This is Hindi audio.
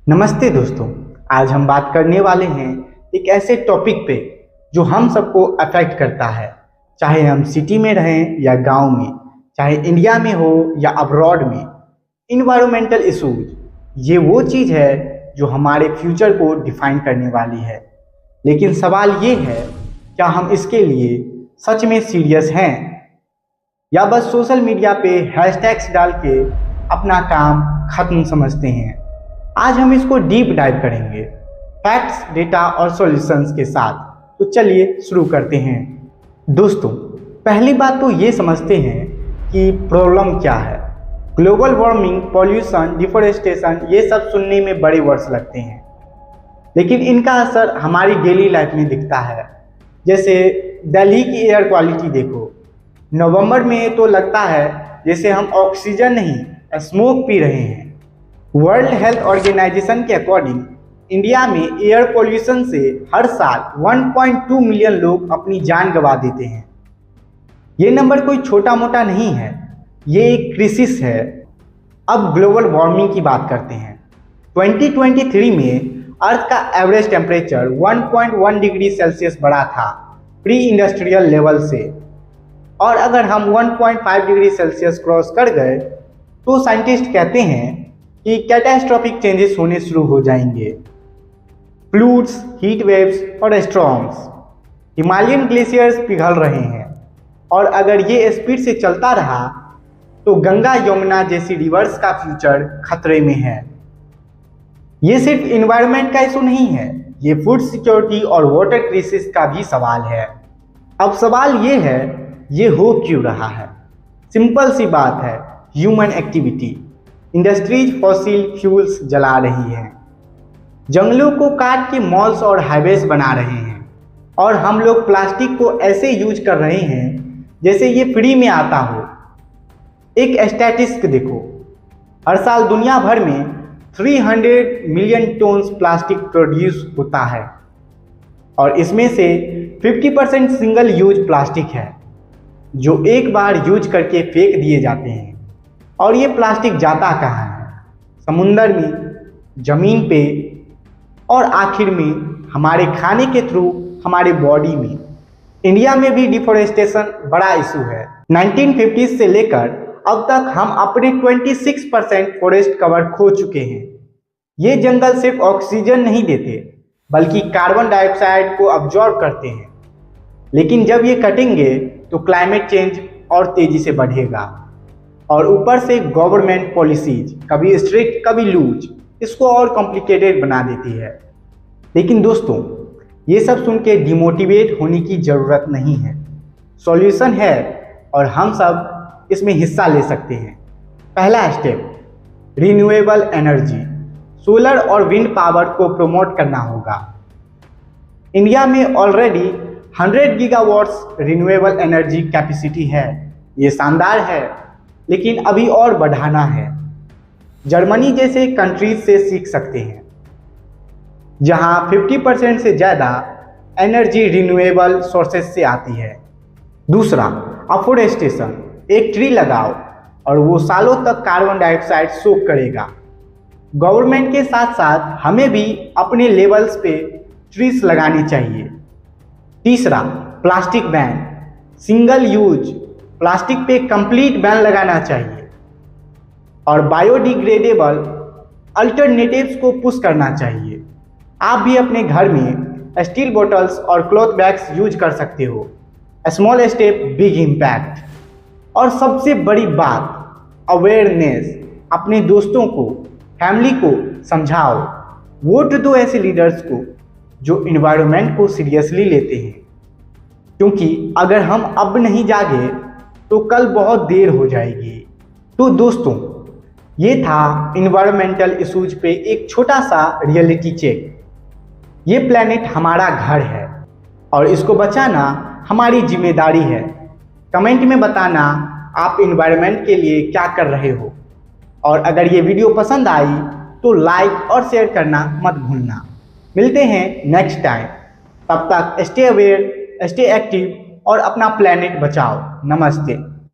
नमस्ते दोस्तों। आज हम बात करने वाले हैं एक ऐसे टॉपिक पे जो हम सबको अफेक्ट करता है, चाहे हम सिटी में रहें या गांव में, चाहे इंडिया में हो या अब्रॉड में। इन्वायरमेंटल इशूज ये वो चीज़ है जो हमारे फ्यूचर को डिफाइन करने वाली है। लेकिन सवाल ये है, क्या हम इसके लिए सच में सीरियस हैं या बस सोशल मीडिया पे हैशटैग्स डाल के अपना काम खत्म समझते हैं। आज हम इसको डीप डाइव करेंगे फैक्ट्स, डेटा और सॉल्यूशंस के साथ। तो चलिए शुरू करते हैं। दोस्तों, पहली बात तो ये समझते हैं कि प्रॉब्लम क्या है। ग्लोबल वार्मिंग, पॉल्यूशन, डिफोरेस्टेशन, ये सब सुनने में बड़े वर्ड्स लगते हैं, लेकिन इनका असर हमारी डेली लाइफ में दिखता है। जैसे दिल्ली की एयर क्वालिटी देखो, नवंबर में तो लगता है जैसे हम ऑक्सीजन नहीं स्मोक पी रहे हैं। वर्ल्ड हेल्थ ऑर्गेनाइजेशन के अकॉर्डिंग इंडिया में एयर पोल्यूशन से हर साल 1.2 मिलियन लोग अपनी जान गंवा देते हैं। ये नंबर कोई छोटा मोटा नहीं है, ये एक क्राइसिस है। अब ग्लोबल वार्मिंग की बात करते हैं। 2023 में अर्थ का एवरेज टेम्परेचर 1.1 डिग्री सेल्सियस बढ़ा था प्री इंडस्ट्रियल लेवल से, और अगर हम 1.5 डिग्री सेल्सियस क्रॉस कर गए तो साइंटिस्ट कहते हैं कि कैटास्ट्रोफिक चेंजेस होने शुरू हो जाएंगे। फ्लूड्स, हीट वेव्स और स्टॉर्म्स, हिमालयन ग्लेशियर्स पिघल रहे हैं, और अगर ये स्पीड से चलता रहा तो गंगा यमुना जैसी रिवर्स का फ्यूचर खतरे में है। ये सिर्फ इन्वायरमेंट का इशू नहीं है, ये फूड सिक्योरिटी और वाटर क्राइसिस का भी सवाल है। अब सवाल ये है, ये हो क्यों रहा है? सिंपल सी बात है, human activity. Industries fossil fuels जला रही हैं, जंगलों को काट के मॉल्स और हाईवेज बना रहे हैं, और हम लोग प्लास्टिक को ऐसे यूज कर रहे हैं जैसे ये फ्री में आता हो। एक स्टैटिस्टिक देखो, हर साल दुनिया भर में 300 मिलियन टन्स प्लास्टिक प्रोड्यूस होता है, और इसमें से 50% सिंगल यूज प्लास्टिक है जो एक बार यूज करके फेंक दिए जाते हैं। और ये प्लास्टिक जाता कहाँ है? समुंदर में, जमीन पे, और आखिर में हमारे खाने के थ्रू हमारे बॉडी में। इंडिया में भी डिफोरेस्टेशन बड़ा इशू है। 1950 से लेकर अब तक हम अपने 26% फॉरेस्ट कवर खो चुके हैं। ये जंगल सिर्फ ऑक्सीजन नहीं देते बल्कि कार्बन डाइऑक्साइड को अब्जॉर्ब करते हैं। लेकिन जब ये कटेंगे तो क्लाइमेट चेंज और तेजी से बढ़ेगा, और ऊपर से गवर्नमेंट पॉलिसीज कभी स्ट्रिक्ट कभी लूज इसको और कॉम्प्लिकेटेड बना देती है। लेकिन दोस्तों, ये सब सुन के डिमोटिवेट होने की ज़रूरत नहीं है। सॉल्यूशन है और हम सब इसमें हिस्सा ले सकते हैं। पहला स्टेप, रिन्यूएबल एनर्जी, सोलर और विंड पावर को प्रमोट करना होगा। इंडिया में already 100 gigawatts renewable energy capacity है। ये शानदार है, लेकिन अभी और बढ़ाना है। जर्मनी जैसे कंट्रीज से सीख सकते हैं, जहां 50% से ज़्यादा एनर्जी रिन्यूएबल सोर्सेज से आती है। दूसरा, अफोरेस्टेशन। एक ट्री लगाओ और वो सालों तक कार्बन डाइऑक्साइड सोख करेगा। गवर्नमेंट के साथ साथ हमें भी अपने लेवल्स पे ट्रीज लगानी चाहिए। तीसरा, plastic ban. Single use plastic पे कंप्लीट बैन लगाना चाहिए, और बायोडिग्रेडेबल अल्टरनेटिव्स को पुश करना चाहिए। आप भी अपने घर में स्टील बोतल्स और क्लॉथ बैग्स यूज कर सकते हो। Small step, big impact. और सबसे बड़ी बात, अवेयरनेस। अपने दोस्तों को, फैमिली को समझाओ। वोट दो ऐसे लीडर्स को जो इन्वायरमेंट को सीरियसली लेते हैं, क्योंकि अगर हम अब नहीं जागे तो कल बहुत देर हो जाएगी। तो दोस्तों, ये था इन्वायरमेंटल इशूज पे एक छोटा सा रियलिटी चेक। ये प्लेनेट हमारा घर है और इसको बचाना हमारी जिम्मेदारी है। कमेंट में बताना आप इन्वायरमेंट के लिए क्या कर रहे हो, और अगर ये वीडियो पसंद आई तो लाइक और शेयर करना मत भूलना। मिलते हैं नेक्स्ट टाइम। तब तक स्टे अवेयर, स्टे एक्टिव और अपना प्लेनेट बचाओ। नमस्ते।